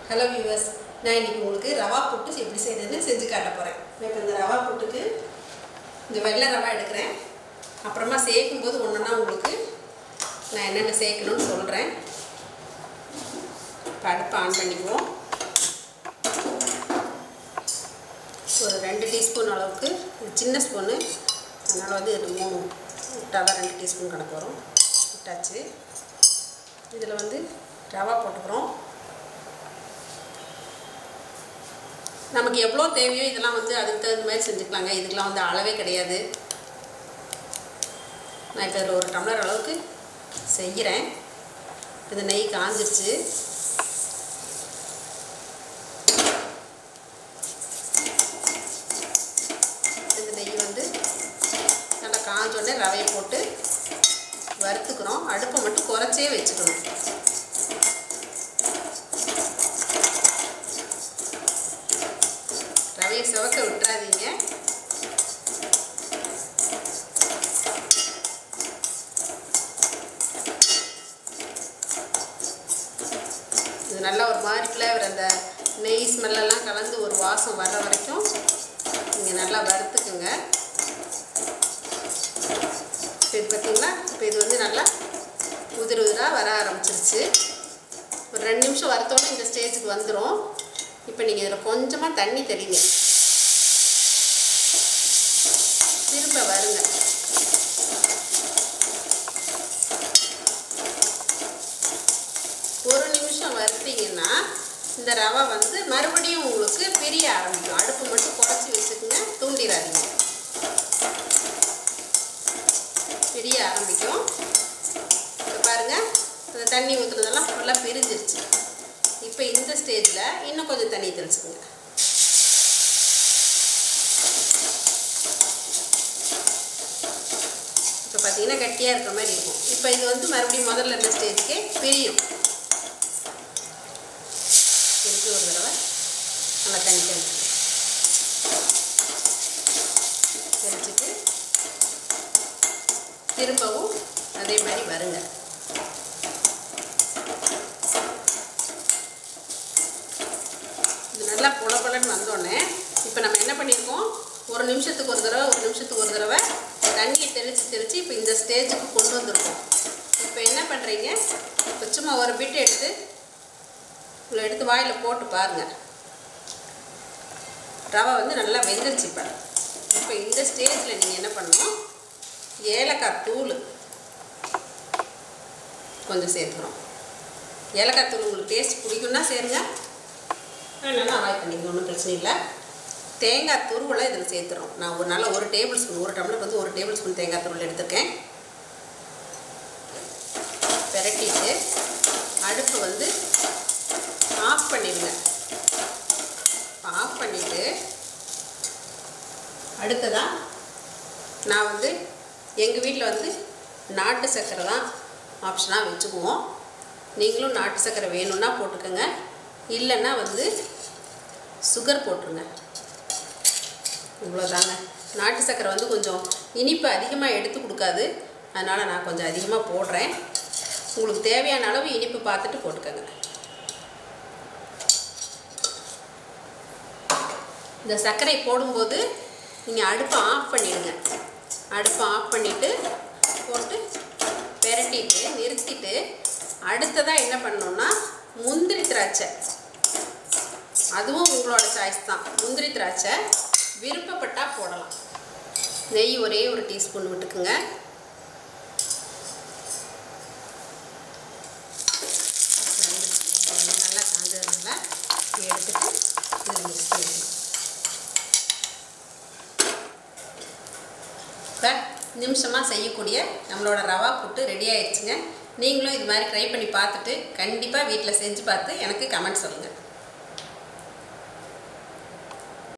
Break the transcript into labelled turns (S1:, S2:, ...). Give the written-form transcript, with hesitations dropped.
S1: Hello viewers, நான் இன்றைக்கி உங்களுக்கு ரவா புட்டு எப்படி செய்யறதுன்னு செஞ்சு காட்ட போகிறேன். இப்போ இந்த ரவா புட்டுக்கு இந்த வெள்ளை ரவா எடுக்கிறேன். அப்புறமா சேர்க்கும்போது ஒன்றுனா உங்களுக்கு நான் என்னென்ன சேர்க்கணும்னு சொல்கிறேன். இப்போ அடுப்பை ஆன் பண்ணிக்குவோம். ஒரு 2 டீஸ்பூன் அளவுக்கு, சின்ன ஸ்பூனு, அதனால் இது 3 விட்டால் தான் 2 டீஸ்பூன் கணக்கு வரும். விட்டாச்சு. இதில் ரவா போட்டுக்கிறோம். நமக்கு எவ்வளோ தேவையோ இதெல்லாம் அதுக்கு தகுந்த மாதிரி செஞ்சுக்கலாங்க. இதுக்கெலாம் அளவே கிடையாது. நான் இப்போ இதில் 1 டம்ளர் அளவுக்கு செய்கிறேன். இது நெய் காஞ்சிருச்சு. இந்த நெய் நல்லா காஞ்சோடனே ரவையை போட்டு வறுத்துக்கிறோம். அடுப்பை மட்டும் குறைச்சே வச்சுக்கணும். ரவையை சிவக்க விட்டுறாதீங்க. இது நல்லா ஒரு மாதிரி ஃப்ளேவர், அந்த நெய் ஸ்மெல்லாம் கலந்து ஒரு வாசம் வர்ற வரைக்கும் நீங்கள் நல்லா வறுத்துக்குங்க. இப்போ இது பார்த்திங்களா, இப்போ இது நல்லா உதிர் உதிராக வர ஆரம்பிச்சிருச்சு. ஒரு 2 நிமிஷம் வறுத்தோடு இந்த ஸ்டேஜுக்கு வந்துடும். இப்போ நீங்கள் இதில் கொஞ்சமாக தண்ணி தெளிங்க. திரும்ப வருங்க. ஒரு நிமிஷம் வறுத்தீங்கன்னா இந்த ரவை மறுபடியும் உங்களுக்கு பிரிய ஆரம்பிக்கும். அடுப்பு மட்டும் குறைச்சி வச்சுக்கோங்க, தூண்டிடாதீங்க. பிரிய ஆரம்பிக்கும். இப்போ பாருங்கள், அந்த தண்ணி ஊற்றுனதெல்லாம் ஃபுல்லாக பிரிஞ்சிருச்சு. இப்போ இந்த ஸ்டேஜில் இன்னும் கொஞ்சம் தண்ணி தெளிச்சுக்கோங்க. இப்போ பார்த்தீங்கன்னா கட்டியாக இருக்கிற மாதிரி இருக்கும். இப்போ இது மறுபடியும் முதல்ல இருந்த ஸ்டேஜுக்கே பிரியும். திருப்பி ஒரு தடவை நல்லா தண்ணி தெளிச்சுட்டு திரும்பவும் அதே மாதிரி வருங்க. இது நல்லா புலப்பலன்னு வந்தோடனே இப்போ நம்ம என்ன பண்ணியிருக்கோம், 1 நிமிஷத்துக்கு ஒரு தடவை தண்ணியை தெளித்து இப்போ இந்த ஸ்டேஜுக்கு கொண்டு வந்திருக்கோம். இப்போ என்ன பண்ணுறீங்க, இப்போ சும்மா ஒரு பிட்டு எடுத்து வாயில் போட்டு பாருங்கள். ரவை நல்லா வெந்துருச்சு. இப்போ இந்த ஸ்டேஜில் நீங்கள் என்ன பண்ணணும், ஏலக்காய் தூள் கொஞ்சம் சேர்த்துக்கிறோம். ஏலக்காய் தூள் உங்களுக்கு டேஸ்ட் பிடிக்கும்னா சேருங்க, நல்லா அவாய்ட் பண்ணிக்கணும், ஒன்றும் பிரச்சனை இல்லை. தேங்காய் துருவலை இதில் சேர்த்துறோம். நான் ஒரு டேபிள் ஸ்பூன், 1 டம்ளருக்கு 1 டேபிள் ஸ்பூன் தேங்காய் துருவல் எடுத்துருக்கேன். பெரட்டிட்டு அடுப்பு ஆஃப் பண்ணிடுங்க. ஆஃப் பண்ணிவிட்டு அடுத்ததாக நான் எங்கள் வீட்டில் நாட்டு சர்க்கரை தான் ஆப்ஷனாக வச்சுக்குவோம். நீங்களும் நாட்டு சர்க்கரை வேணும்னா போட்டுக்கோங்க, இல்லைன்னா சுகர் போட்டுருங்க. இவ்வளோதாங்க. நாட்டு சர்க்கரை கொஞ்சம் இனிப்பு அதிகமாக எடுத்து கொடுக்காது, அதனால் நான் கொஞ்சம் அதிகமாக போடுறேன். உங்களுக்கு தேவையான அளவு இனிப்பு பார்த்துட்டு போட்டுக்கோங்க. இந்த சர்க்கரை போடும்போது நீங்கள் அடுப்பை ஆஃப் பண்ணிடுங்க. அடுப்பை ஆஃப் பண்ணிவிட்டு போட்டு பெரட்டிட்டு நிறுத்திட்டு அடுத்ததாக என்ன பண்ணணுன்னா முந்திரி திராட்சை, அதுவும் உங்களோட சாய்ஸ் தான். முந்திரி திராட்சை விருப்பப்பட்டால் போடலாம். நெய் ஒரே 1 டீஸ்பூன் விட்டுக்குங்க. நல்லா காஞ்சதுனால எடுத்துட்டு இதில் மிக்ஸ் பண்ணிடலாம். இப்போ நிமிஷமாக செய்யக்கூடிய நம்மளோட ரவா புட்டு ரெடி ஆயிடுச்சுங்க. நீங்களும் இது மாதிரி ட்ரை பண்ணி பார்த்துட்டு கண்டிப்பாக வீட்டில் செஞ்சு பார்த்து எனக்கு கமெண்ட் சொல்லுங்கள்.